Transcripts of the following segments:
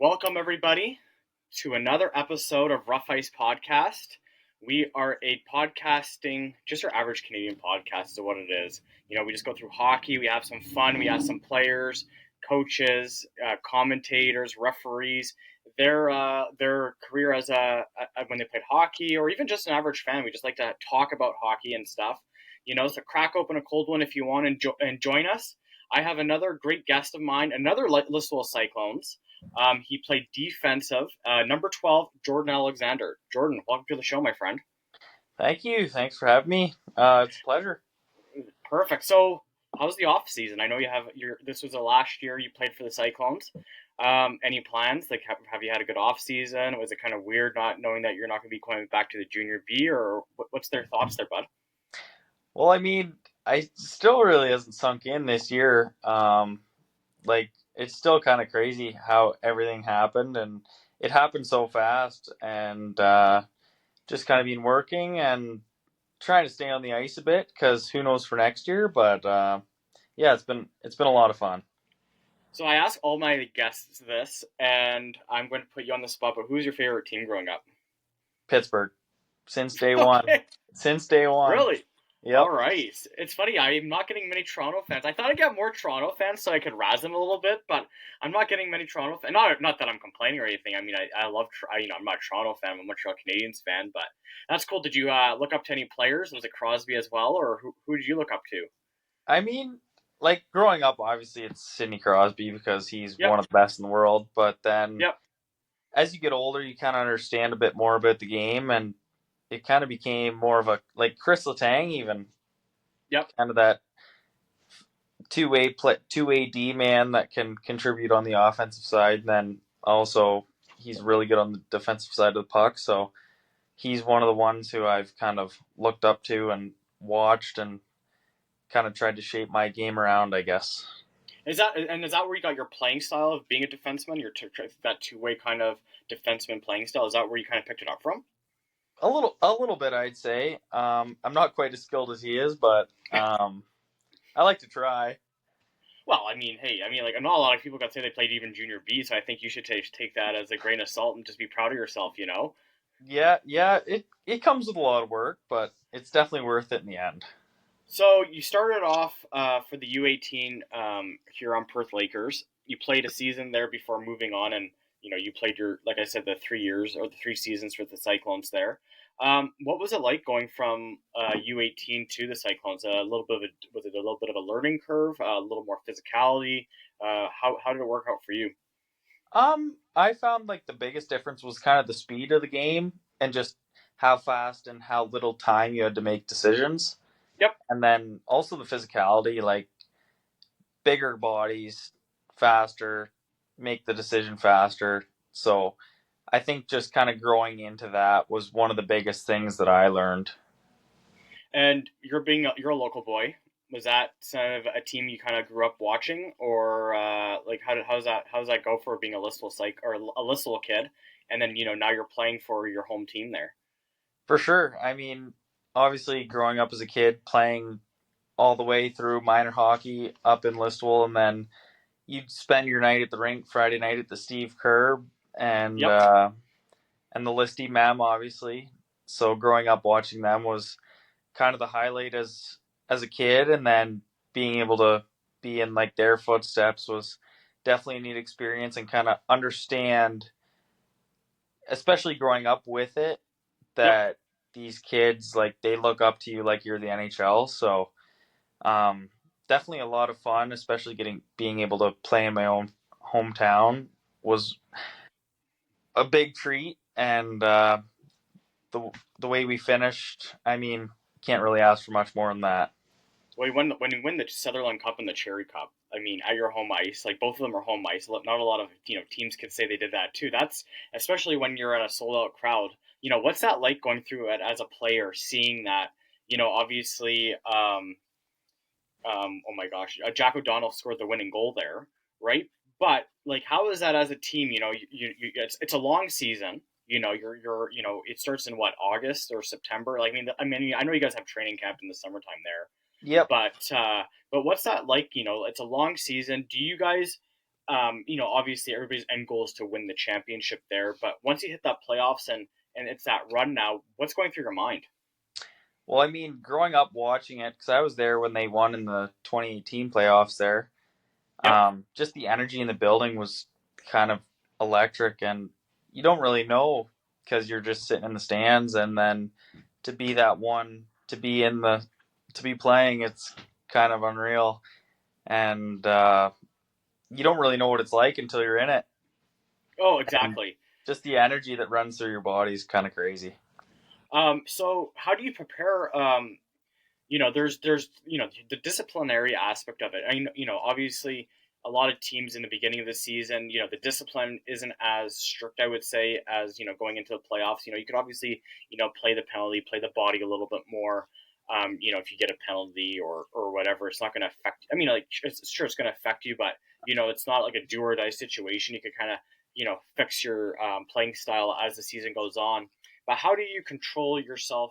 Welcome, everybody, to another episode of Rough Ice Podcast. We are a podcasting, just your average Canadian podcast is what it is. We just go through hockey, we have some fun, we have some players, coaches, commentators, referees, their career as when they played hockey, or even just an average fan. We just like to talk about hockey and stuff. So crack open a cold one if you want and join us. I have another great guest of mine, another Listowel Cyclones. He played defensive. Number 12, Jordan Alexander. Jordan, welcome to the show, my friend. Thank you. Thanks for having me. It's a pleasure. Perfect. So, how's the off season? I know this was the last year you played for the Cyclones. Any plans? Like, have you had a good off season? Was it kind of weird not knowing that you're not going to be going back to the junior B, or what's their thoughts there, bud? Well, I still really hasn't sunk in this year. It's still kind of crazy how everything happened, and it happened so fast. And just kind of been working and trying to stay on the ice a bit because who knows for next year. But yeah, it's been a lot of fun. So I ask all my guests this, and I'm going to put you on the spot. But who's your favorite team growing up? Pittsburgh, since day one. Okay. Since day one. Really? Yep. All right. It's funny. I'm not getting many Toronto fans. I thought I'd get more Toronto fans so I could razz them a little bit, but I'm not getting many Toronto fans. Not that I'm complaining or anything. I mean, I love. I'm not a Toronto fan. I'm a Montreal Canadiens fan, but that's cool. Did you look up to any players? Was it Crosby as well, or who did you look up to? I mean, like growing up, obviously it's Sidney Crosby because he's Yep. one of the best in the world. But then, Yep. as you get older, you kind of understand a bit more about the game, and it kind of became more of a like Chris Letang, even. Yep. Kind of that two-way D man that can contribute on the offensive side, and then also he's really good on the defensive side of the puck. So he's one of the ones who I've kind of looked up to and watched and kind of tried to shape my game around, I guess. Is that where you got your playing style of being a defenseman? That two-way kind of defenseman playing style. Is that where you kind of picked it up from? A little bit, I'd say. I'm not quite as skilled as he is, but I like to try. Well, I mean, hey, like not a lot of people got to say they played even junior B, so I think you should take that as a grain of salt and just be proud of yourself, Yeah, it comes with a lot of work, but it's definitely worth it in the end. So you started off for the U18 here on Perth Lakers. You played a season there before moving on, and you played like I said, the 3 years or the 3 seasons for the Cyclones there. What was it like going from U18 to the Cyclones? Was it a little bit of a learning curve? A little more physicality? How did it work out for you? I found like the biggest difference was kind of the speed of the game and just how fast and how little time you had to make decisions. Yep. And then also the physicality, like bigger bodies, faster, make the decision faster. So I think just kind of growing into that was one of the biggest things that I learned. And you're a local boy. Was that kind of a team you kind of grew up watching, or like how's that go for being a Listowel or a Listowel kid, and then now you're playing for your home team there? For sure. I mean, obviously growing up as a kid, playing all the way through minor hockey up in Listowel, and then you'd spend your night at the rink Friday night at the Steve Kerr and Yep. and the Listy Mem, obviously. So growing up watching them was kind of the highlight as a kid, and then being able to be in like their footsteps was definitely a neat experience and kind of understand, especially growing up with it, Yep. that these kids like they look up to you like you're the NHL. So definitely a lot of fun, especially being able to play in my own hometown was a big treat. And the way we finished, I mean, can't really ask for much more than that. Well, when you win the Sutherland Cup and the Cherry Cup, I mean, at your home ice, like both of them are home ice. Not a lot of teams could say they did that too. That's especially when you're at a sold out crowd. What's that like going through it as a player, seeing that? Obviously, oh my gosh, Jack O'Donnell scored the winning goal there, right? But like, how is that as a team? It's a long season. It starts in what, August or September. Like, I know you guys have training camp in the summertime there. Yep. But what's that like? It's a long season. Do you guys Obviously everybody's end goal is to win the championship there. But once you hit that playoffs and it's that run now, what's going through your mind? Well, I mean, growing up watching it, because I was there when they won in the 2018 playoffs there, Yep. just the energy in the building was kind of electric, and you don't really know because you're just sitting in the stands, and then to be that one, to be playing, it's kind of unreal, and you don't really know what it's like until you're in it, Oh, and exactly. just the energy that runs through your body is kind of crazy. So how do you prepare? There's the disciplinary aspect of it. I mean, obviously a lot of teams in the beginning of the season, the discipline isn't as strict, I would say, as going into the playoffs. You could obviously play the penalty, play the body a little bit more. If you get a penalty or whatever, it's not going to affect. I mean, like it's going to affect you, but it's not like a do or die situation. You could kind of fix your playing style as the season goes on. But how do you control yourself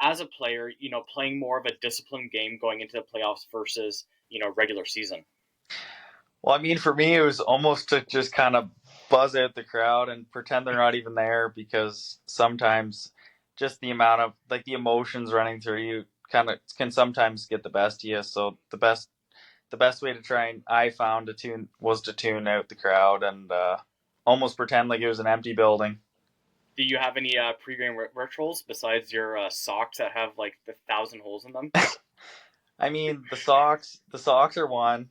as a player, playing more of a disciplined game going into the playoffs versus, regular season? Well, I mean, for me, it was almost to just kind of buzz out the crowd and pretend they're not even there because sometimes just the amount of like the emotions running through you kind of can sometimes get the best of you. So the best way to try and I found to tune was to tune out the crowd and almost pretend like it was an empty building. Do you have any pre-game rituals besides your socks that have like the thousand holes in them? I mean, the socks are one,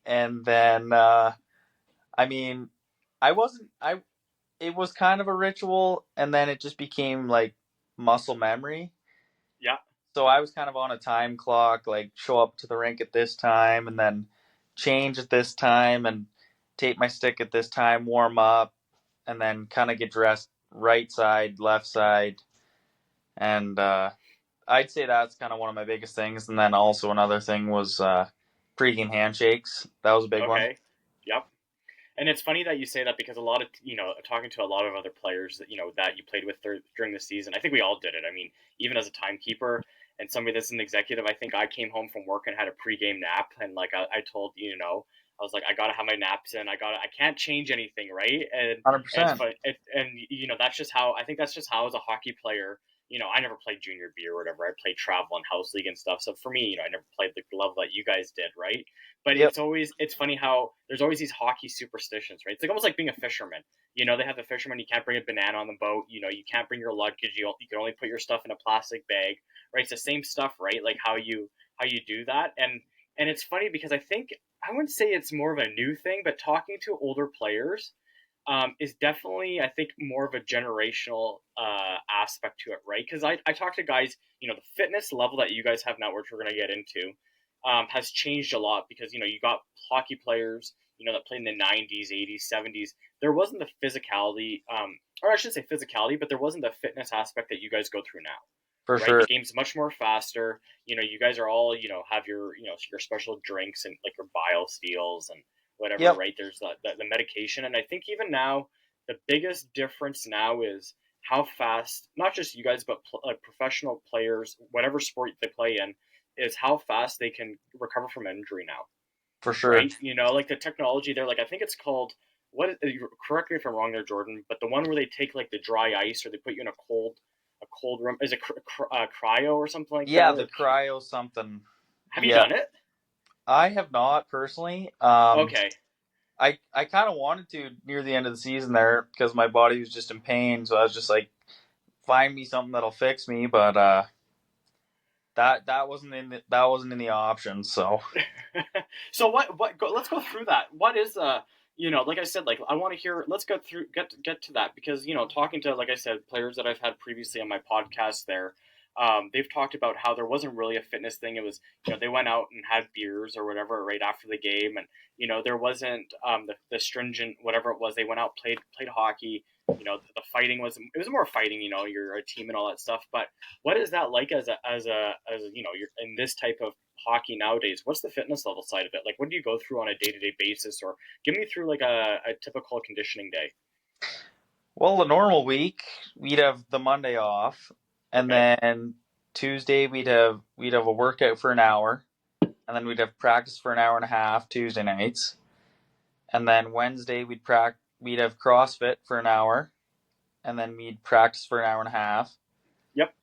and then I mean, I wasn't I it was kind of a ritual and then it just became like muscle memory. Yeah. So I was kind of on a time clock, like show up to the rink at this time and then change at this time and tape my stick at this time, warm up, and then kind of get dressed right side, left side. And I'd say that's kind of one of my biggest things. And then also another thing was pregame handshakes. That was a big one. Okay. Yep. And it's funny that you say that because a lot of talking to a lot of other players that that you played with during the season. I think we all did it. I mean, even as a timekeeper and somebody that's an executive, I think I came home from work and had a pregame nap, and like I told I was like, I gotta have my naps in. I can't change anything, right? And it's 100%. fun. And that's just how I think that's just how as a hockey player. I never played junior B or whatever. I played travel and house league and stuff. So for me, I never played the level that you guys did, right? But Yep. it's funny how there's always these hockey superstitions, right? It's like almost like being a fisherman. They have the fisherman. You can't bring a banana on the boat. You can't bring your luggage. You can only put your stuff in a plastic bag, right? It's the same stuff, right? Like how you do that, and it's funny because I think I wouldn't say it's more of a new thing, but talking to older players is definitely, I think, more of a generational aspect to it, right? Because I talk to guys, the fitness level that you guys have now, which we're going to get into, has changed a lot because, you got hockey players, that played in the 90s, 80s, 70s. There wasn't the physicality, or I should say physicality, but there wasn't the fitness aspect that you guys go through now, For right? The sure. game's much more faster. You guys are all, have your special drinks and like your bio steals and whatever, Yep. right? There's the medication. And I think even now, the biggest difference now is how fast, not just you guys, but professional players, whatever sport they play in, is how fast they can recover from injury now, For sure. right? Like the technology there, like I think it's called, correct me if I'm wrong there, Jordan, but the one where they take like the dry ice or they put you in a cold room, is it cryo or something like Yeah, that? the Or cryo something. have you Yeah, done it? I have not personally. Okay. I kind of wanted to near the end of the season there because my body was just in pain, so I was just like, find me something that'll fix me. But that wasn't in the options. So So let's go through that. What is like I said, like I want to hear. Let's get to that because talking to, like I said, players that I've had previously on my podcast there, they've talked about how there wasn't really a fitness thing. It was they went out and had beers or whatever right after the game, and there wasn't the stringent whatever it was. They went out, played hockey. The fighting was more fighting. You're a team and all that stuff. But what is that like as you're in this type of hockey nowadays? What's the fitness level side of it? Like, what do you go through on a day to day basis, or give me through like a typical conditioning day? well, a normal week we'd have the Monday off, and Okay. then Tuesday we'd have a workout for an hour, and then we'd have practice for an hour and a half Tuesday nights. and then Wednesday we'd have CrossFit for an hour, and then we'd practice for an hour and a half. Yep.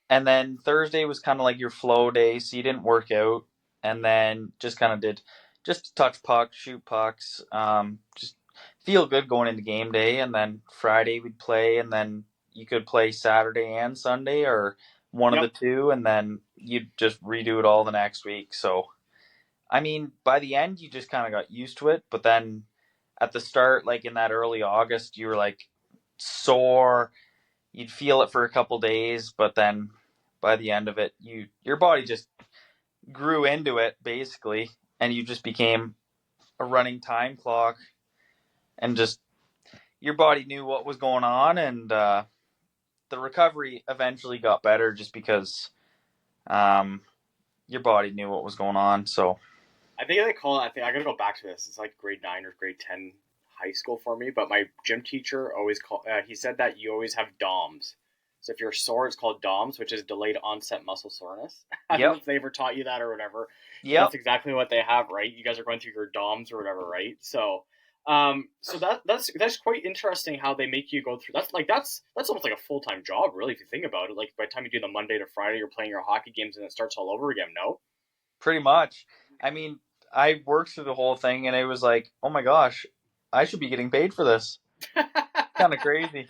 And then Thursday was kind of like your flow day, so you didn't work out, and then just kind of did just touch pucks, shoot pucks, just feel good going into game day. And then Friday we'd play, and then you could play Saturday and Sunday or one of the Yep. two, and then you'd just redo it all the next week. So I mean, by the end you just kind of got used to it, but then at the start, like in that early August, you were like sore. You'd feel it for a couple days, but then by the end of it, your body just grew into it basically, and you just became a running time clock, and just your body knew what was going on, and the recovery eventually got better just because um, your body knew what was going on. So I think they call it. I think I gotta go back to this. It's like grade 9 or grade 10 high school for me. But my gym teacher always called. He said that you always have DOMS. So if you're sore, it's called DOMS, which is delayed onset muscle soreness. I don't know yep, if they ever taught you that or whatever. But yep, that's exactly what they have, right? You guys are going through your DOMS or whatever, right? So that's quite interesting how they make you go through. That's almost like a full time job, really, if you think about it. Like by the time you do the Monday to Friday, you're playing your hockey games and it starts all over again. No. pretty much. I mean, I worked through the whole thing, and it was like, oh my gosh, I should be getting paid for this. Kind of crazy.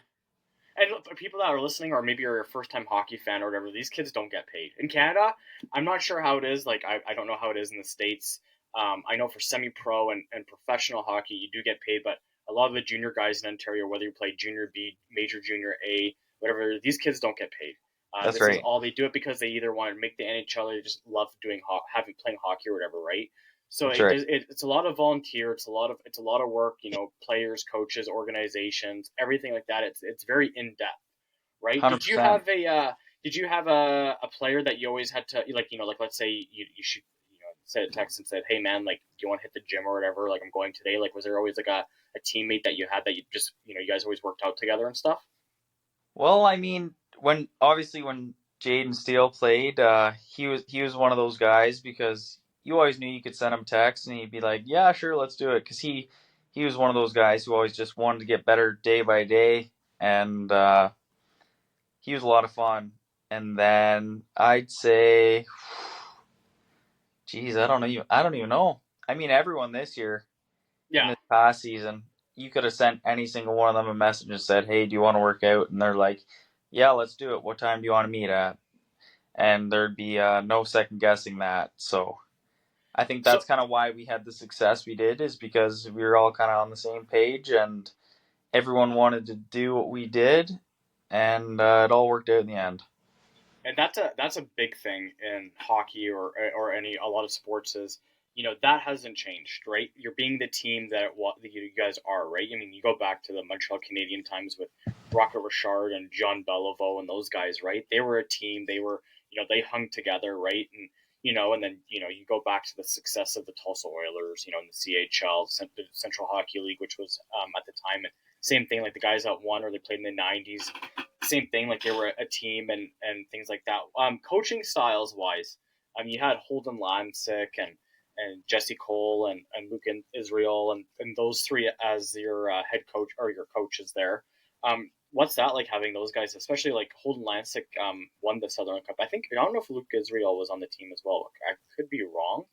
And people that are listening, or maybe you're a first time hockey fan or whatever, these kids don't get paid. In Canada, I'm not sure how it is. Like, I don't know how it is in the States. I know for semi pro and professional hockey, you do get paid, but a lot of the junior guys in Ontario, whether you play junior B, major junior A, whatever, these kids don't get paid. That's This is right. all they do it because they either want to make the NHL or they just love doing having playing hockey or whatever, right? So That's right. it's a lot of volunteer. It's a lot of work. Players, coaches, organizations, everything like that. It's very in depth, right? 100%. Did you have a player that you always had to like let's say you should send a text and said, hey man, like do you want to hit the gym or whatever, like I'm going today, like was there always like a teammate that you had that you just you guys always worked out together and stuff? Well, I mean, when Jaden Steele played, he was one of those guys because you always knew you could send him text and he'd be like, "Yeah, sure, let's do it." Because he was one of those guys who always just wanted to get better day by day, and he was a lot of fun. And then I'd say, geez, I don't even know. I mean, everyone this year in Yeah. this past season, you could have sent any single one of them a message and said, "Hey, do you want to work out?" And they're like, "Yeah, let's do it. What time do you want to meet at?" And there'd be no second guessing that. So I think So that's kind of why we had the success we did, is because we were all kind of on the same page and everyone wanted to do what we did, and it all worked out in the end. and that's a big thing in hockey or any a lot of sports is that hasn't changed, right? You're being the team that you guys are, right? I mean, you go back to the Montreal Canadian times with Rocket Richard and John Beliveau and those guys, right? They were a team. They were they hung together, right? And then you go back to the success of the Tulsa Oilers, in the CHL, the Central Hockey League, which was at the time, and same thing like the guys that won or they played in the '90s, same thing. Like they were a team and things like that. Coaching styles wise, you had Holden Lamsick and Jesse Cole and Luke Israel and those three as your head coach or your coaches there. What's that like having those guys, especially like Holden Lamsick won the Sutherland Cup. I think I don't know if Luke Israel was on the team as well. I could be wrong.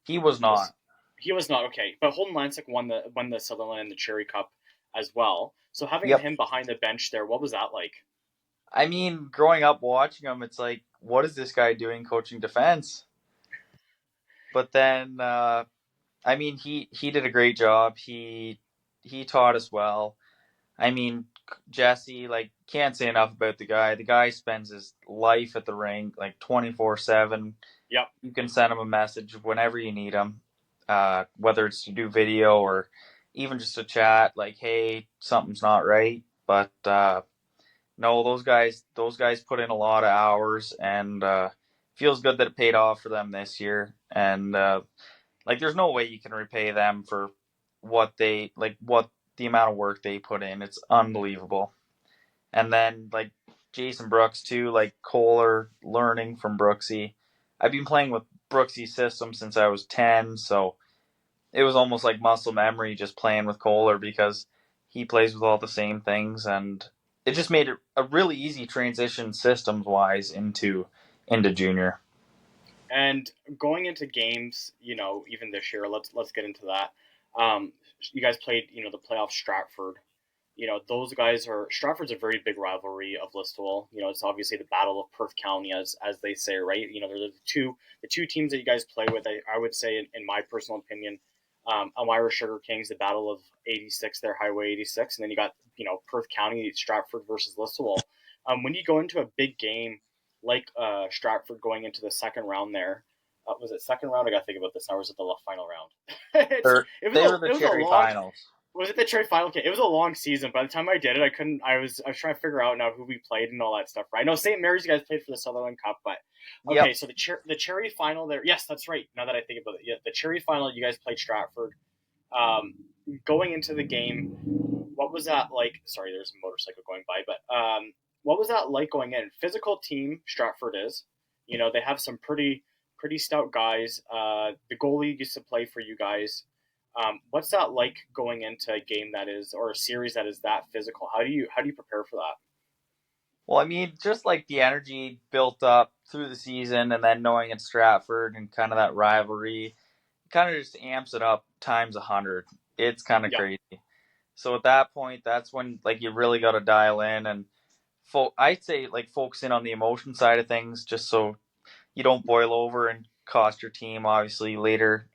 He was Was not. he was not okay, but Holden Lamsick won the Sutherland and the Cherry Cup as well. So having Yep. him behind the bench there, what was that like? I mean, growing up watching him, it's like, what is this guy doing coaching defense? But then, I mean, he did a great job. He taught us well. I mean, Jesse, like, can't say enough about the guy. The guy spends his life at the rink, like 24/7. Yep. You can send him a message whenever you need him, whether it's to do video or even just a chat, like, "Hey, something's not right." But no, those guys put in a lot of hours, and feels good that it paid off for them this year. And like, there's no way you can repay them for what the amount of work they put in. It's unbelievable. And then like Jason Brooks too, like Kohler, learning from Brooksy. I've been playing with Brooksy's system since I was 10, so it was almost like muscle memory just playing with Kohler because he plays with all the same things, and it just made it a really easy transition systems wise into junior. And going into games, even this year, let's get into that. Um, you guys played, the playoff Stratford. Those guys are Stratford's a very big rivalry of Listowel. It's obviously the Battle of Perth County, as they say, right? They're the two teams that you guys play with. I would say, in my personal opinion, Elmira Sugar Kings, the Battle of '86, their Highway 86, and then you got Perth County, Stratford versus Listowel. When you go into a big game like Stratford going into the second round there. Was it second round? I got to think about this now. Or was it the final round? They were the It was a Cherry long. Finals. Was it the trade final? Okay, it was a long season. By the time I did it, I couldn't. I was trying to figure out now who we played and all that stuff. Right? I know St. Mary's you guys played for the Sutherland Cup, but Yep. okay. So the cherry final there. Yes, that's right. Now that I think about it, yeah, the cherry final you guys played Stratford. Um, Going into the game, what was that like? Sorry, there's a motorcycle going by, but what was that like going in? Physical team Stratford is. They have some pretty stout guys. The goalie used to play for you guys. What's that like going into a game that is or a series that is that physical? How do you prepare for that? Well, I mean, just like the energy built up through the season, and then knowing it's Stratford and kind of that rivalry, kind of just amps it up times 100. It's kind of Yep. crazy. So at that point, that's when like you really got to dial in and I'd say like focus in on the emotion side of things, just so you don't boil over and cost your team obviously later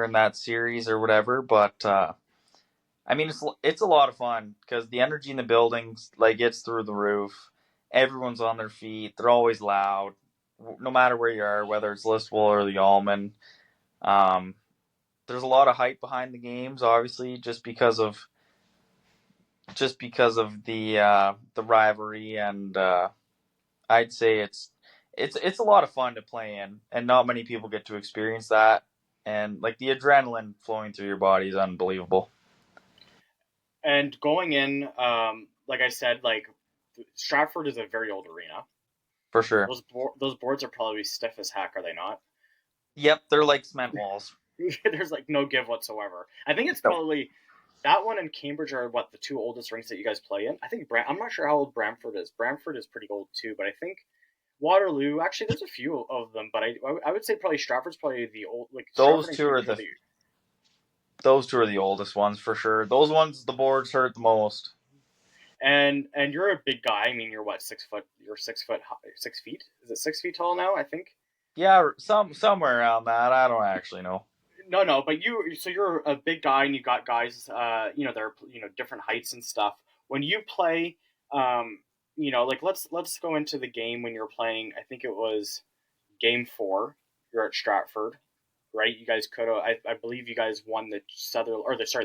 in that series or whatever. But I mean, it's a lot of fun because the energy in the buildings like it's through the roof. Everyone's on their feet. They're always loud, no matter where you are, whether it's Listowel or the Almond. Um, there's a lot of hype behind the games, obviously, just because of the rivalry, and I'd say it's a lot of fun to play in, and not many people get to experience that. And like the adrenaline flowing through your body is unbelievable, And going in, like I said, like Stratford is a very old arena. for sure. Those boards are probably stiff as heck, are they not? Yep, they're like cement walls. There's like no give whatsoever. I think it's No, probably that one and Cambridge are what the two oldest rinks that you guys play in. I think I'm not sure how old Bramford is. Bramford is pretty old too, but I think Waterloo. Actually, there's a few of them, but I would say probably Stratford's probably the old like those Stratford and two are Cambridge are the the those two are the oldest ones for sure. Those ones the boards hurt the most. and you're a big guy. I mean, you're what 6 foot? You're 6 foot 6 feet. Is it 6 feet tall now? I think. Yeah, somewhere around that. I don't actually know. No, but you're a big guy and you got guys, they're different heights and stuff. When you play, like let's go into the game when you're playing. I think it was game four. You're at Stratford, right? You guys could have. I believe you guys won the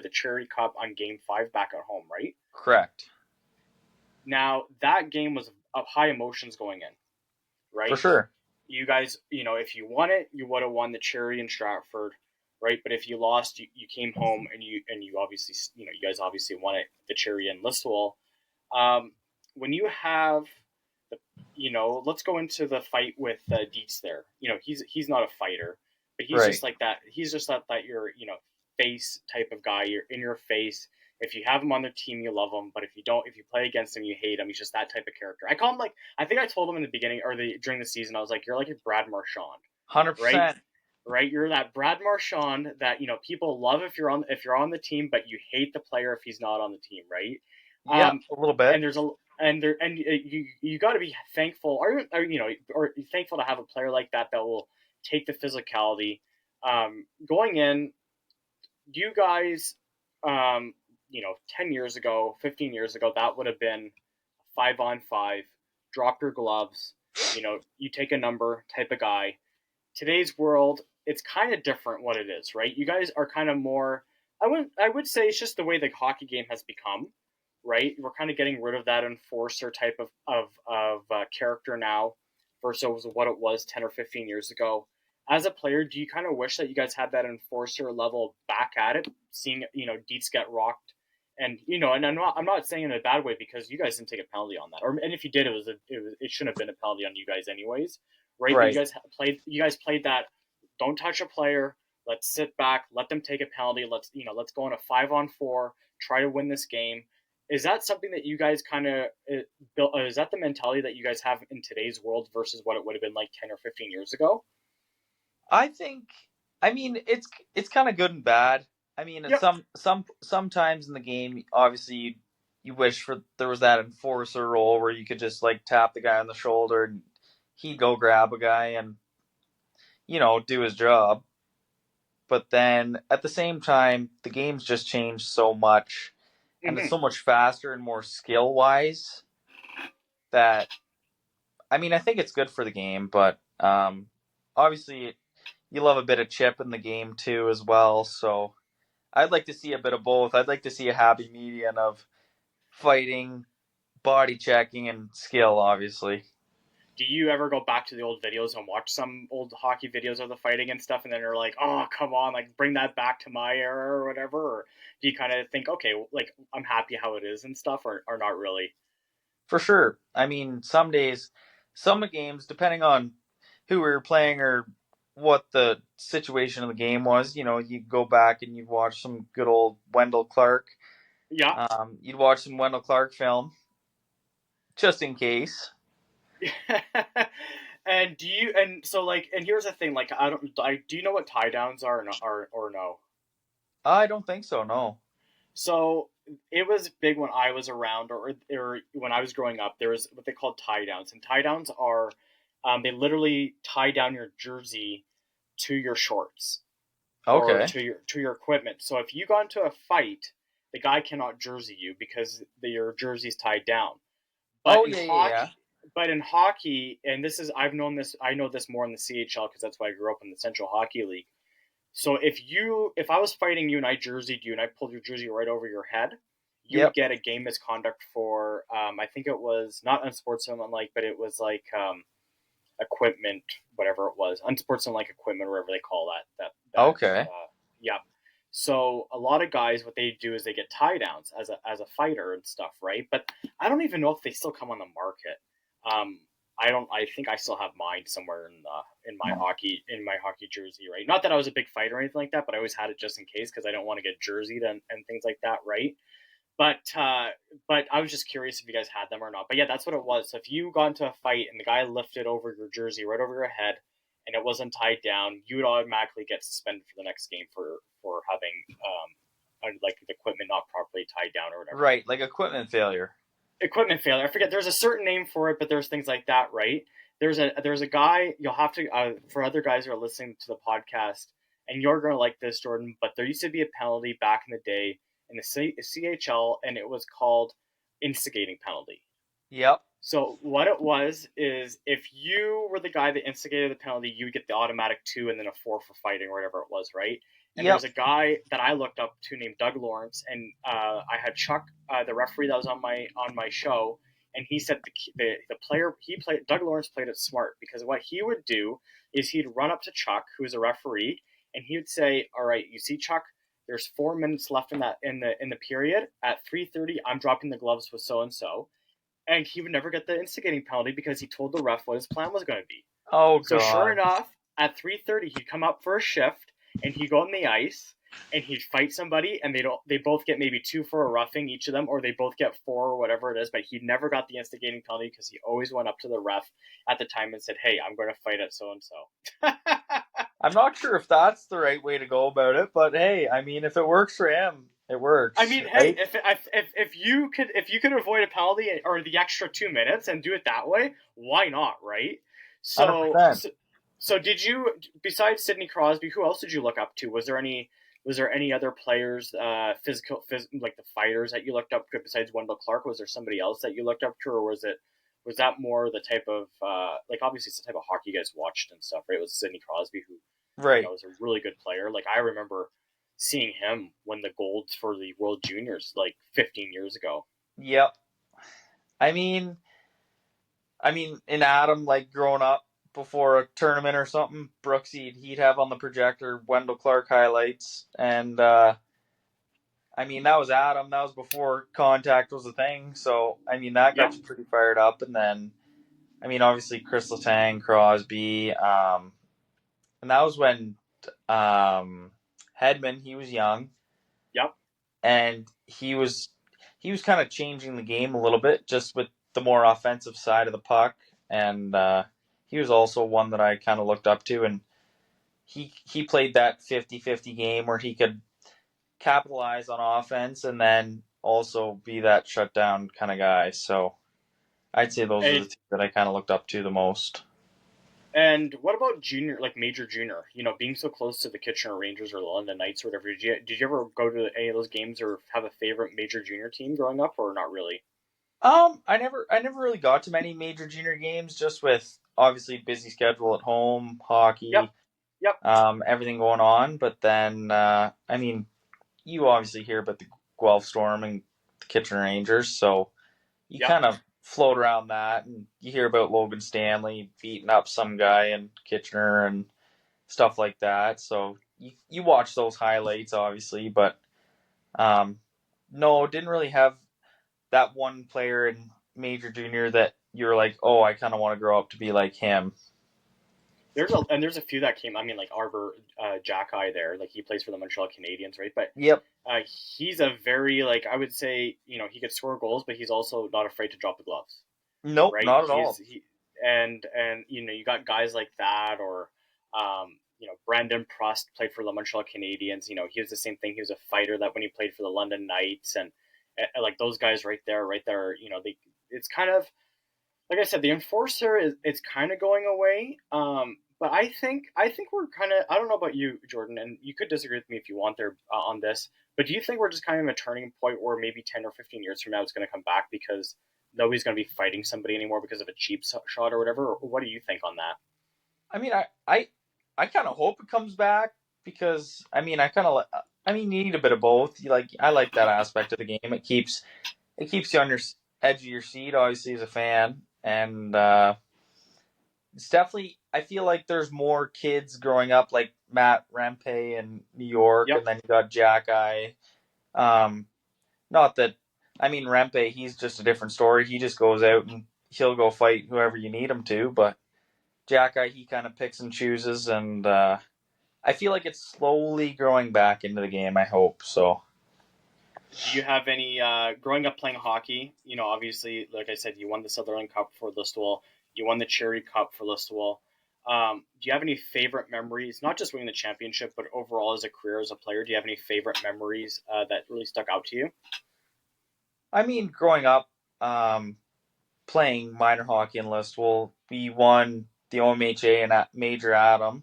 the Cherry Cup on game five back at home, right? Correct, Now that game was of high emotions going in, for right? sure. You guys, if you won it, you would have won the Cherry in Stratford, right? But if you lost, you came home and you obviously, you guys obviously won it, the Cherry in Listowel. Um, when you have the, let's go into the fight with Dietz there. He's not a fighter, but he's Right, just like that. He's just that your face type of guy. You're in your face. If you have him on the team, you love him. But if you don't, if you play against him, you hate him. He's just that type of character. I call him like I think I told him in the beginning or during the season. I was like, you're like a Brad Marchand, hundred right? percent. Right? You're that Brad Marchand that people love if you're on the team, but you hate the player if he's not on the team, right? Yep, Um, a little and bit. there's a and there and you got to be thankful, or thankful to have a player like that that will take the physicality. Going in, you guys, 10 years ago, 15 years ago, that would have been 5-on-5. Drop your gloves. You take a number type of guy. Today's world, it's kind of different what it is, right? You guys are kind of more. I would say it's just the way the hockey game has become, right? We're kind of getting rid of that enforcer type of character now versus what it was 10 or 15 years ago. As a player, do you kind of wish that you guys had that enforcer level back at it, seeing Dietz get rocked, and I'm not saying in a bad way because you guys didn't take a penalty on that, or and if you did, it shouldn't have been a penalty on you guys anyways, right? But Right. you guys played that. Don't touch a player. Let's sit back, let them take a penalty. Let's go on a 5-on-4, try to win this game. Is that something that you guys kind of built? Is that the mentality that you guys have in today's world versus what it would have been like 10 or 15 years ago? I think, I mean, it's kind of good and bad. I mean, at Yep. sometimes in the game, obviously you wish for there was that enforcer role where you could just like tap the guy on the shoulder and he'd go grab a guy and do his job. But then at the same time, the game's just changed so much, and it's Mm-hmm. so much faster and more skill wise that I mean, I think it's good for the game, but obviously you love a bit of chip in the game too as well. So I'd like to see a bit of both. I'd like to see a happy median of fighting, body checking, and skill. Obviously, Do you ever go back to the old videos and watch some old hockey videos of the fighting and stuff, and then you're like, oh, come on, like bring that back to my era or whatever? Or do you kind of think, okay, like I'm happy how it is and stuff, or not really? for sure. I mean, some days, some games, depending on who we were playing or what the situation of the game was, you go back and you watch some good old Wendell Clark. Yeah. You'd watch some Wendell Clark film just in case. And do you and so like and here's the thing, like do you know what tie downs are or no? I don't think so. No. So it was big when I was around, or when I was growing up. There was what they called tie downs, and tie downs are they literally tie down your jersey to your shorts or Okay. to your equipment. So if you got into a fight, the guy cannot jersey you because your jersey's tied down. But Oh in yeah, yeah, hockey, yeah. and this is I know this more in the CHL because that's why I grew up in the Central Hockey League. So if I was fighting you and I jerseyed you and I pulled your jersey right over your head, you would Yep. get a game misconduct for I think it was not unsportsmanlike, but it was like equipment, whatever it was, unsportsmanlike equipment, whatever they call that. Okay. Yeah. So a lot of guys, what they do is they get tie downs as a fighter and stuff, right? But I don't even know if they still come on the market. Um, I don't. I think I still have mine somewhere in my hockey jersey, right? Not that I was a big fighter or anything like that, but I always had it just in case because I don't want to get jerseyed and things like that, right? But I was just curious if you guys had them or not. But yeah, that's what it was. So if you got into a fight and the guy lifted over your jersey right over your head and it wasn't tied down, you would automatically get suspended for the next game for having like the equipment not properly tied down or whatever. Right, like equipment failure. Equipment failure. I forget. There's a certain name for it, but there's things like that, right? There's a guy. You'll have to for other guys who are listening to the podcast, and you're gonna like this, Jordan. But there used to be a penalty back in the day in the CHL, and it was called instigating penalty. Yep. So what it was is if you were the guy that instigated the penalty, you would get the automatic 2 and then a 4 for fighting or whatever it was, right? And Yep. there's a guy that I looked up to named Doug Lawrence, and I had Chuck, the referee that was on my show, and he said the player he played Doug Lawrence played it smart because what he would do is he'd run up to Chuck, who's a referee, and he would say, "All right, you see, Chuck, there's 4 minutes left in the period. At 3:30, I'm dropping the gloves with so and so." And he would never get the instigating penalty because he told the ref what his plan was going to be. Oh So sure god. enough, at 3:30 he'd come up for a shift and he'd go on the ice and he'd fight somebody and they both get maybe 2 for a roughing each of them or they both get 4 or whatever it is, but he never got the instigating penalty because he always went up to the ref at the time and said, "Hey, I'm going to fight at so and so." I'm not sure if that's the right way to go about it, but hey, I mean, if it works for him, it I works, mean, hey, right? if you could avoid a penalty or the extra 2 minutes and do it that way, why not, right? So 100%. so, so did you besides Sidney Crosby, who else did you look up to? Was there any other players, like the fighters that you looked up to besides Wendell Clark? Was there somebody else that you looked up to, or was that more the type of like obviously it's the type of hockey you guys watched and stuff, right? It was Sidney Crosby who Right. was a really good player. Like I remember seeing him win the golds for the World Juniors like 15 years ago. Yep. I mean, in Adam, like growing up before a tournament or something, Brooksy, he'd have on the projector Wendell Clark highlights, and I mean that was Adam. That was before contact was a thing, so I mean that Yep. got you pretty fired up. And then, I mean, obviously Chris Letang, Crosby, and that was when um, Hedman. He was young, Yep. and he was kind of changing the game a little bit, just with the more offensive side of the puck. And he was also one that I kind of looked up to, and he played that 50-50 game where he could capitalize on offense and then also be that shutdown kind of guy. So I'd say those are the And two that I kind of looked up to the most. and what about junior, like major junior? Being so close to the Kitchener Rangers or the London Knights or whatever. Did you ever go to any of those games or have a favorite major junior team growing up, or not really? I never really got to many major junior games, just with obviously busy schedule at home, Yep. hockey, Yep. everything going on. But then, I mean, you obviously hear about the Guelph Storm and the Kitchener Rangers, so you Yep. kind of float around that, and you hear about Logan Stanley beating up some guy in Kitchener and stuff like that. So you watch those highlights, obviously, but um, no, didn't really have that one player in major junior that you're like, oh, I kind of want to grow up to be like him. There's a few that came. I mean, like Arbor Jackeye there, like he plays for the Montreal Canadiens, right? But Yep. he's a very like I would say he could score goals, but he's also not afraid to drop the gloves, Nope, right? not at all. And you got guys like that, or Brandon Prust played for the Montreal Canadiens. He was the same thing. He was a fighter that when he played for the London Knights, and like those guys right there. They it's kind of like I said, the enforcer is it's kind of going away. But I think we're kind of I don't know about you, Jordan, and you could disagree with me if you want there on this. But do you think we're just kind of a turning point where maybe 10 or 15 years from now it's going to come back because nobody's going to be fighting somebody anymore because of a cheap shot or whatever? Or what do you think on that? I mean, I kind of hope it comes back because I mean, I mean, you need a bit of both. I like that aspect of the game. It keeps you on your edge of your seat, obviously, as a fan, and it's definitely. I feel like there's more kids growing up, like Matt Rempe in New York, Yep. and then you got Jack Eye. Um, Not that, I mean, Rempe, he's just a different story. He just goes out and he'll go fight whoever you need him to. But Jack Eye, he kind of picks and chooses, and I feel like it's slowly growing back into the game. I hope so. Do you have any growing up playing hockey? Obviously, like I said, you won the Sutherland Cup for Listowel. You won the Cherry Cup for Listowel. Do you have any favorite memories? Not just winning the championship, but overall as a career as a player. Do you have any favorite memories that really stuck out to you? I mean, growing up, um, playing minor hockey in Listowel, we won the OMHA and Major Adam.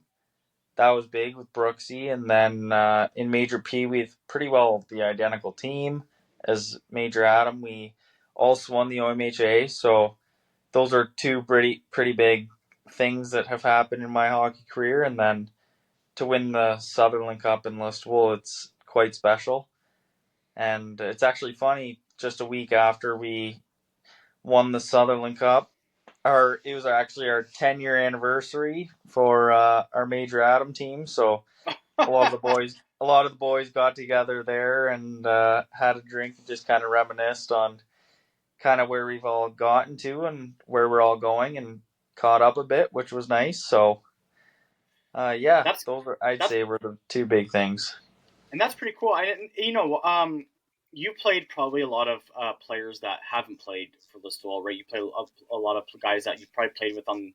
That was big with Brooksy, and then in Major P, we've pretty well the identical team as Major Adam. We also won the OMHA, so those are two pretty big things that have happened in my hockey career. And then to win the Sutherland Cup in Listowel, it's quite special. And it's actually funny. Just a week after we won the Sutherland Cup, it was actually our 10-year anniversary for our Major Adam team. So a lot of the boys got together there and had a drink and just kind of reminisced on kind of where we've all gotten to and where we're all going and caught up a bit, which was nice. So yeah, That's those I'd that's say were the two big things. and that's pretty cool. I didn't, you played probably a lot of players that haven't played for Listowel, right? You play a lot of guys that you probably played with on,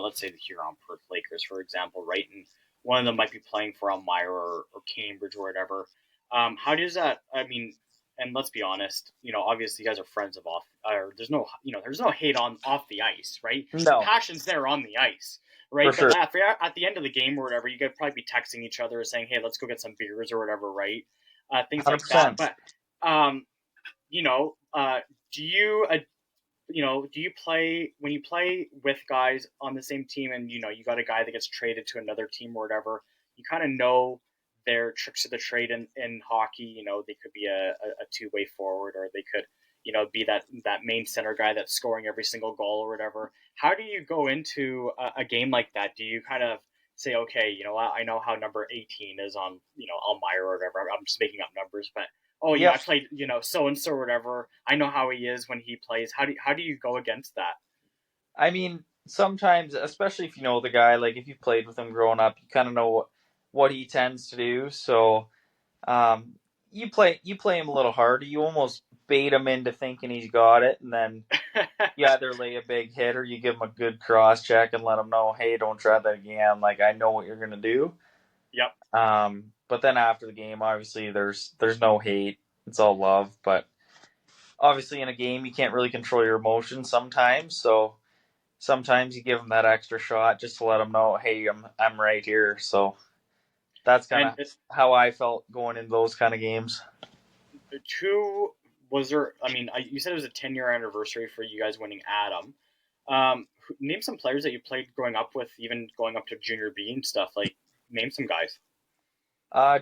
let's say the Huron Perth Lakers, for example, right? And one of them might be playing for Elmira or Cambridge or whatever. How does that? I mean, and let's be honest, obviously you guys are friends of off, or there's no hate on off the ice, right? The No, passion's there on the ice, for right? But sure, at the end of the game or whatever, you could probably be texting each other saying, "Hey, let's go get some beers" or whatever, right? Things hundred like that. percent. But um, you know, do you play when you play with guys on the same team, and you got a guy that gets traded to another team or whatever? You kind of know their tricks of the trade in hockey. They could be a two-way forward, or they could be that main center guy that's scoring every single goal or whatever. How do you go into a game like that? Do you kind of say, okay, I know how number 18 is on Elmira or whatever. I'm just making up numbers, but oh, I Yep. played so and so or whatever. I know how he is when he plays. How do you go against that? I mean, sometimes, especially if you know the guy, like if you played with him growing up, you kind of know what he tends to do. So um, you play him a little harder. You almost bait him into thinking he's got it, and then you either lay a big hit or you give him a good cross check and let him know, hey, don't try that again. Like I know what you're gonna do. Yep. But then after the game, obviously there's no hate. It's all love. But obviously in a game you can't really control your emotions sometimes. So sometimes you give them that extra shot just to let them know, hey, I'm right here. So that's kind And of how I felt going into those kind of games. who was there? I mean, you said it was a 10-year anniversary for you guys winning Adam. Name some players that you played growing up with, even going up to junior B and stuff. Like, name some guys.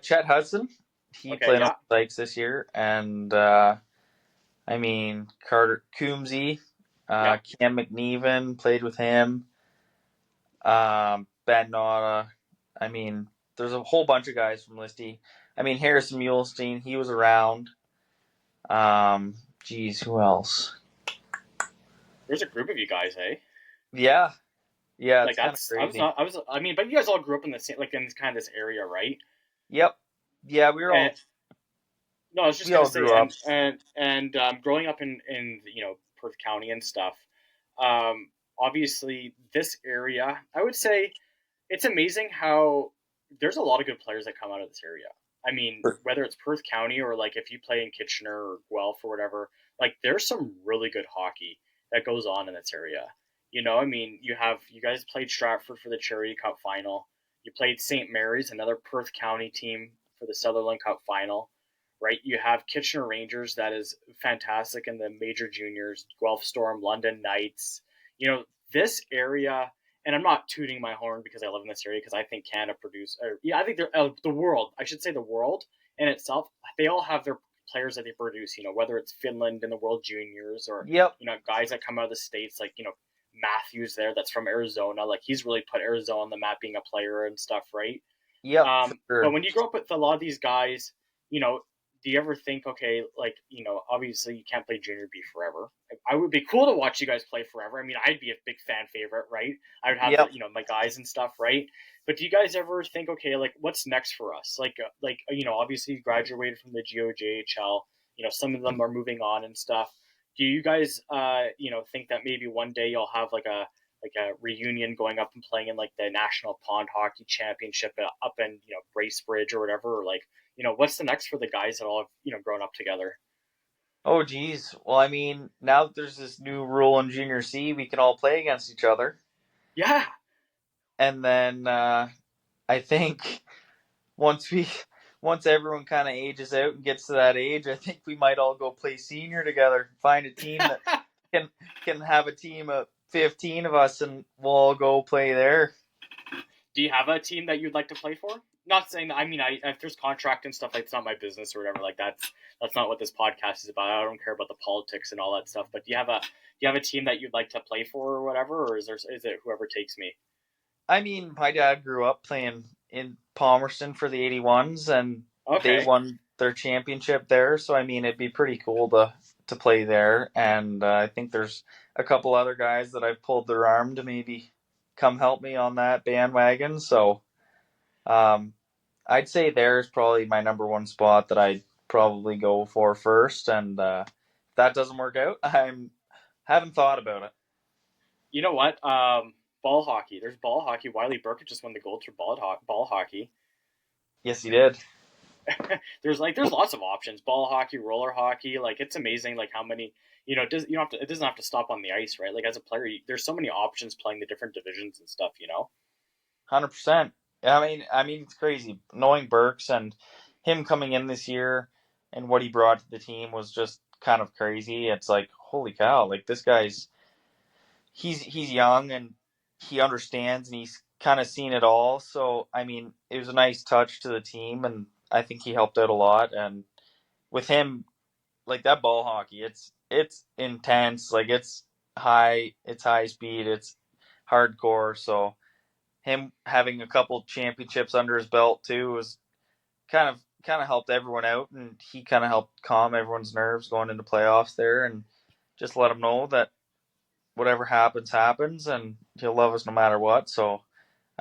Chet Hudson, he Okay, played on yeah, the Sykes this year, and I mean Carter Coombsy, yep. Cam McNeven played with him. Ben Nada. I mean, there's a whole bunch of guys from Listy. I mean, Harrison Mulestein, he was around. Geez, who else? There's a group of you guys, eh? Yeah, yeah, Like it's kind of that's crazy. I mean, but you guys all grew up in the same, like in this kind of this area, right? Yep. Yeah, we were And all no, I was just we gonna all say, grew up. and growing up in Perth County and stuff, obviously this area, I would say it's amazing how there's a lot of good players that come out of this area. I mean, whether it's Perth County or like if you play in Kitchener or Guelph or whatever, like there's some really good hockey that goes on in this area. I mean, you guys played Stratford for the Charity Cup final. You played St. Mary's, another Perth County team, for the Sutherland Cup final, right? You have Kitchener Rangers, that is fantastic in the major juniors, Guelph Storm, London Knights. This area, and I'm not tooting my horn because I live in this area, because I think Canada I think the world, I should say the world in itself, they all have their players that they produce. Whether it's Finland in the World Juniors, or Yep. guys that come out of the states, like Matthews there, that's from Arizona. Like he's really put Arizona on the map being a player and stuff, right? Yep, for But sure. when you grow up with a lot of these guys, you know, do you ever think, okay, like, obviously you can't play Junior B forever. I would be cool to watch you guys play forever. I mean, I'd be a big fan favorite, right? I would have Yep. my guys and stuff, right? But do you guys ever think, okay, like, what's next for us? Obviously you graduated from the GOJHL. Some of them are moving on and stuff. Do you guys, think that maybe one day you'll have like a reunion, going up and playing in like the National Pond Hockey Championship up in Bracebridge or whatever, or like what's the next for the guys that all have grown up together? Oh, geez. Well, I mean, now that there's this new rule in Junior C, we can all play against each other, Yeah. and then I think once we once everyone kind of ages out and gets to that age, I think we might all go play senior together. Find a team that can can have a team of 15 of us, and we'll all go play there. Do you have a team that you'd like to play for? Not saying that. I mean, if there's contract and stuff, like, it's not my business or whatever. Like that's not what this podcast is about. I don't care about the politics and all that stuff. But do you have a team that you'd like to play for or whatever, or is it whoever takes me? I mean, my dad grew up playing in Palmerston for the 81s, and they Okay. won their championship there. So I mean, it'd be pretty cool to play there. And I think there's a couple other guys that I've pulled their arm to maybe come help me on that bandwagon. So um, I'd say there's probably my number one spot that I'd probably go for first. And if that doesn't work out, I'm haven't thought about it. You know what? Ball hockey. There's ball hockey. Wiley Burkett just won the gold for ball hockey. Yes, he did. There's lots of options. Ball hockey, roller hockey. Like, it's amazing. Like, how many. It doesn't have to stop on the ice, right? Like, as a player, there's so many options playing the different divisions and stuff. 100%. I mean, it's crazy knowing Burks and him coming in this year and what he brought to the team was just kind of crazy. It's like, holy cow! Like this guy's he's young and he understands and he's kind of seen it all. So I mean, it was a nice touch to the team, and I think he helped out a lot. And with him, like that ball hockey, it's intense. Like it's high speed, it's hardcore. So him having a couple championships under his belt too was kind of helped everyone out, and he kind of helped calm everyone's nerves going into playoffs there, and just let them know that whatever happens happens, and he'll love us no matter what. So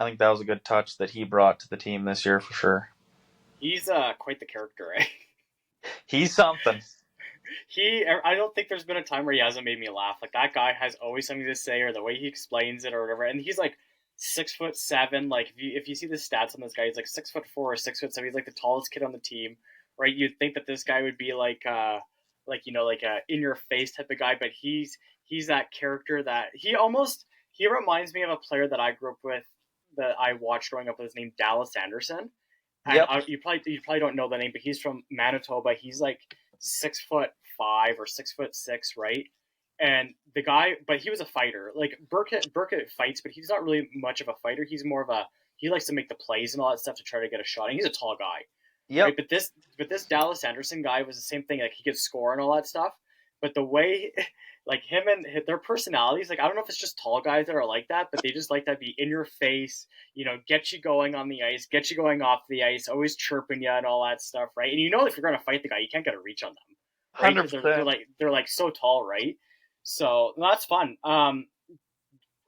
I think that was a good touch that he brought to the team this year for sure. He's quite the character, eh? He's something. I don't think there's been a time where he hasn't made me laugh. Like that guy has always something to say, or the way he explains it, or whatever. And he's like 6'7". Like if you see the stats on this guy, he's like 6'4" or 6'7". He's like the tallest kid on the team, right? You'd think that this guy would be like like a in your face type of guy, but he's that character that he reminds me of a player that I grew up with that I watched growing up with. His name Dallas Anderson, and Yep. you probably don't know the name, but he's from Manitoba. He's like 6'5" or 6'6", right? And the guy, but he was a fighter. Like Burkett fights, but he's not really much of a fighter. He's more of a he likes to make the plays and all that stuff to try to get a shot. And he's a tall guy, right? Yep. But this Dallas Anderson guy was the same thing. Like he could score and all that stuff, but the way like him and their personalities, like I don't know if it's just tall guys that are like that, but they just like to be in your face, get you going on the ice, get you going off the ice, always chirping you and all that stuff, right? And if you're gonna fight the guy, you can't get a reach on them, right? Hundred Because they're percent. like they're like so tall, right? So that's fun.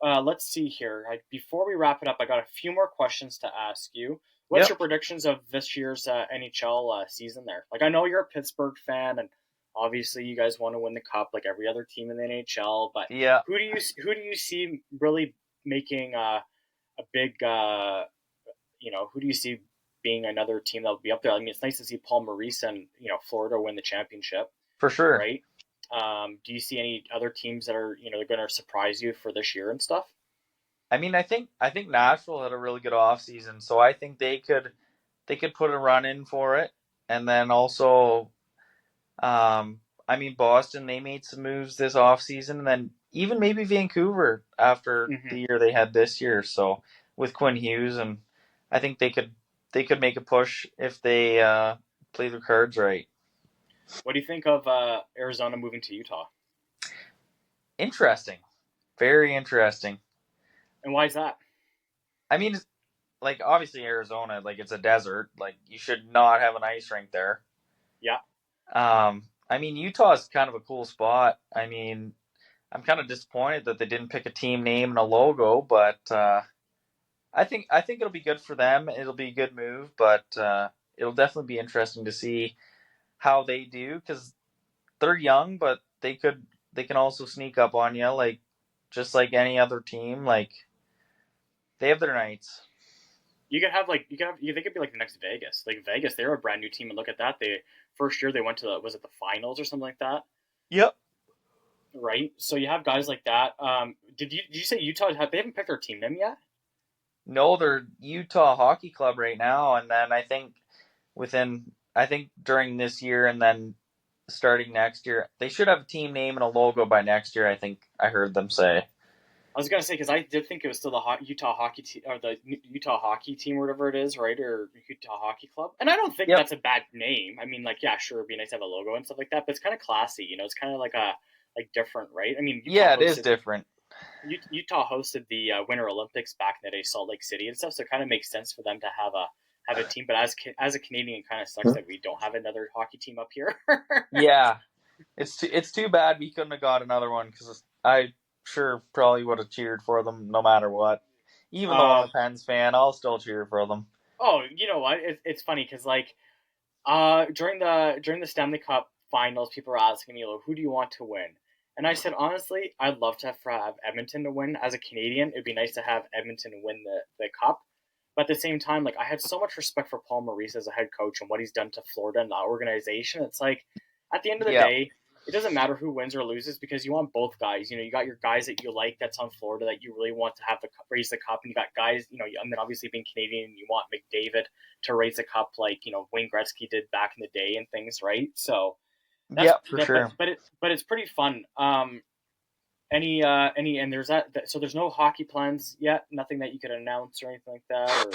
Let's see here. Before we wrap it up, I got a few more questions to ask you. What's your Yep. predictions of this year's NHL season there? Like, I know you're a Pittsburgh fan, and obviously you guys want to win the cup like every other team in the NHL. But Yeah, who do you see really making a big who do you see being another team that will be up there? I mean, it's nice to see Paul Maurice and Florida win the championship, for sure. right? Do you see any other teams that are they're going to surprise you for this year and stuff? I mean, I think Nashville had a really good offseason, so I think they could put a run in for it, and then also, I mean, Boston, they made some moves this offseason, and then even maybe Vancouver after Mm-hmm. the year they had this year. So with Quinn Hughes, and I think they could make a push if they play their cards right. What do you think of Arizona moving to Utah? Interesting, very interesting. And why is that? I mean, like obviously Arizona, like it's a desert. Like you should not have an ice rink there. Yeah. I mean, Utah is kind of a cool spot. I mean, I'm kind of disappointed that they didn't pick a team name and a logo, but I think it'll be good for them. It'll be a good move, but it'll definitely be interesting to see how they do because they're young, but they can also sneak up on you, like just like any other team. Like they have their nights. They could be like the next Vegas. Like Vegas, they're a brand new team, and look at that. They first year they went to was it the finals or something like that, Yep. right? So you have guys like that. Did you say Utah? They haven't picked their team name yet? No, they're Utah Hockey Club right now, and then I think during this year and then starting next year, they should have a team name and a logo by next year. I think I heard them say. I was gonna say because I did think it was still the Utah hockey team or the Utah hockey team, or whatever it is, right? Or Utah Hockey Club. And I don't think Yep. that's a bad name. I mean, like, yeah, sure, it'd be nice to have a logo and stuff like that, but it's kind of classy. It's kind of like different, right? I mean, Yeah, it is different. Utah hosted the Winter Olympics back in the day, Salt Lake City and stuff. So it kind of makes sense for them to have a team. But as a Canadian, it kind of sucks that we don't have another hockey team up here. Yeah, it's too bad we couldn't have got another one because I sure probably would have cheered for them no matter what. Even though I'm a um, Pens fan, I'll still cheer for them. oh, you know what? It's funny because like during the Stanley Cup finals, people were asking me, who do you want to win? And I said, honestly, I'd love to have Edmonton to win. As a Canadian, it'd be nice to have Edmonton win the cup. But at the same time, like I had so much respect for Paul Maurice as a head coach and what he's done to Florida and that organization. It's like at the end of the Yeah. day, it doesn't matter who wins or loses because you want both guys. You got your guys that you like that's on Florida that you really want to have raise the cup, and you got guys. I mean, obviously being Canadian, you want McDavid to raise the cup like Wayne Gretzky did back in the day and things, right? So that's Yeah, for that, but sure. but it but it's pretty fun. Any and there's so there's no hockey plans yet, nothing that you could announce or anything like that, or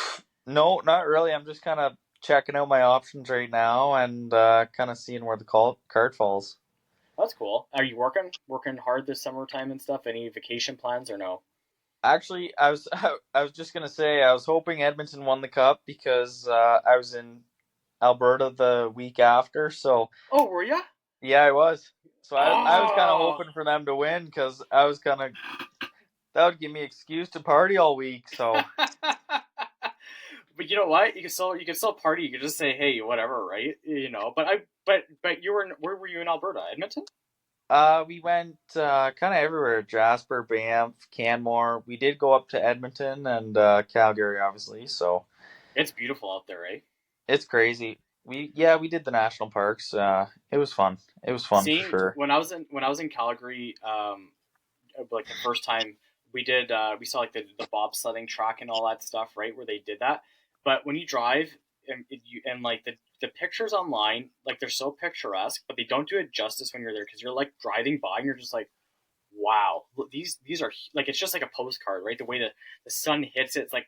No, not really. I'm just kind of checking out my options right now and kind of seeing where the card falls. that's cool. Are you working hard this summertime and stuff? Any vacation plans or no? Actually, I was just gonna say I was hoping Edmonton won the cup because I was in Alberta the week after. So Oh, were ya? yeah, I was. So I was kind of Oh, hoping for them to win because I was kind of that would give me an excuse to party all week. So But you know what? You can still party. You can just say, hey, whatever, right? But where were you in Alberta? Edmonton? We went kind of everywhere. Jasper, Banff, Canmore. We did go up to Edmonton and Calgary, obviously. So It's beautiful out there, right? it's crazy. We did the national parks. It was fun. It was fun for Seeing sure. when I was in Calgary, like the first time we saw like the bobsledding track and all that stuff, right, where they did that. But when you drive and like the pictures online, like they're so picturesque, but they don't do it justice when you're there because you're like driving by and you're just like, wow, look, these are like it's just like a postcard, right? The way the sun hits it, it's like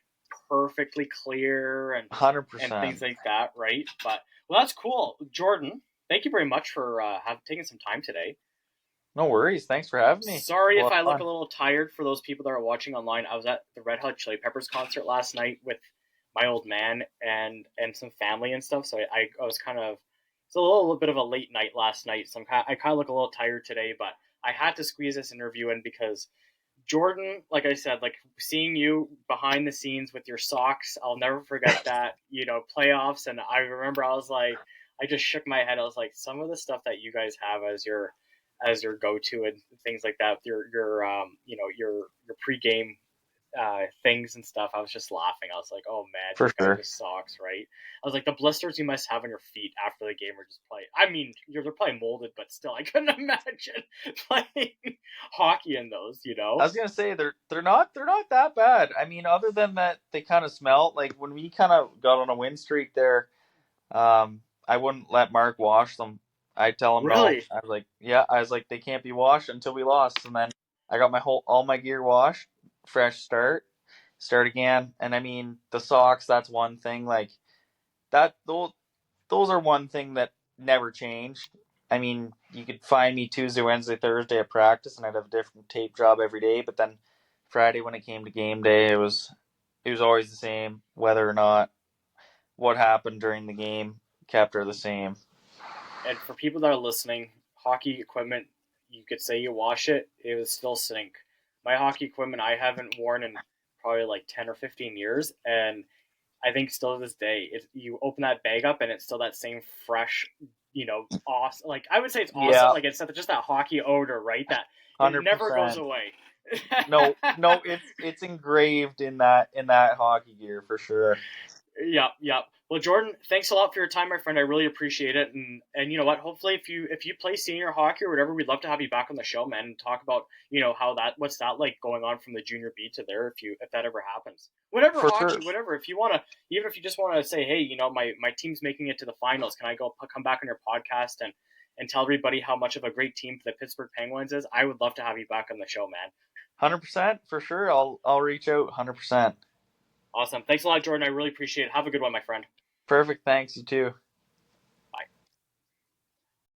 perfectly clear and 100%. things like that, right? But well, that's cool, Jordan. Thank you very much for have taken some time today. No worries. Thanks for having me. It Sorry was a if lot I of look a fun. little tired for those people that are watching online. I was at the Red Hot Chili Peppers concert last night with my old man and some family and stuff. So I was kind of it's a little bit of a late night last night. So I kind of look a little tired today, but I had to squeeze this interview in because Jordan, like I said, like seeing you behind the scenes with your socks, I'll never forget that. Playoffs, and I remember I was like, I just shook my head. I was like, some of the stuff that you guys have as your go to and things like that. Your pregame things and stuff. I was just laughing. I was like, oh man, For this guy with sure. his socks, right? I was like, the blisters you must have on your feet after the game are just play. I mean, they're probably molded, but still, I couldn't imagine playing hockey in those. I was gonna say they're not that bad. I mean, other than that, they kind of smell like when we kind of got on a win streak there. I wouldn't let Mark wash them. I'd tell him no. Really? I was like, they can't be washed until we lost. And then I got all my gear washed, fresh start again. And I mean, the socks, that's one thing. Like that, those are one thing that never changed. I mean, you could find me Tuesday, Wednesday, Thursday at practice, and I'd have a different tape job every day. But then Friday, when it came to game day, it was always the same, whether or not what happened during the game kept her the same. And for people that are listening, hockey equipment, you could say you wash it, it would still stink. My hockey equipment I haven't worn in probably like 10 or 15 years, and I think still to this day, you open that bag up and it's still that same fresh, awesome. Like I would say it's awesome. Yeah, Like it's just that hockey odor, right? That it hundred never goes percent. away. No, no, it's engraved in that hockey gear for sure. Yep, yep. Well, Jordan, thanks a lot for your time, my friend. I really appreciate it. And you know what? Hopefully, if you play senior hockey or whatever, we'd love to have you back on the show, man, and talk about how what's that like going on from the junior B to there if that ever happens. Whatever For sure. hockey, whatever. If you want to, even if you just want to say, hey, my team's making it to the finals. Can I come back on your podcast and tell everybody how much of a great team the Pittsburgh Penguins is? I would love to have you back on the show, man. 100% for sure. I'll reach out 100%. Awesome. Thanks a lot, Jordan. I really appreciate it. Have a good one, my friend. Perfect. Thanks, you too.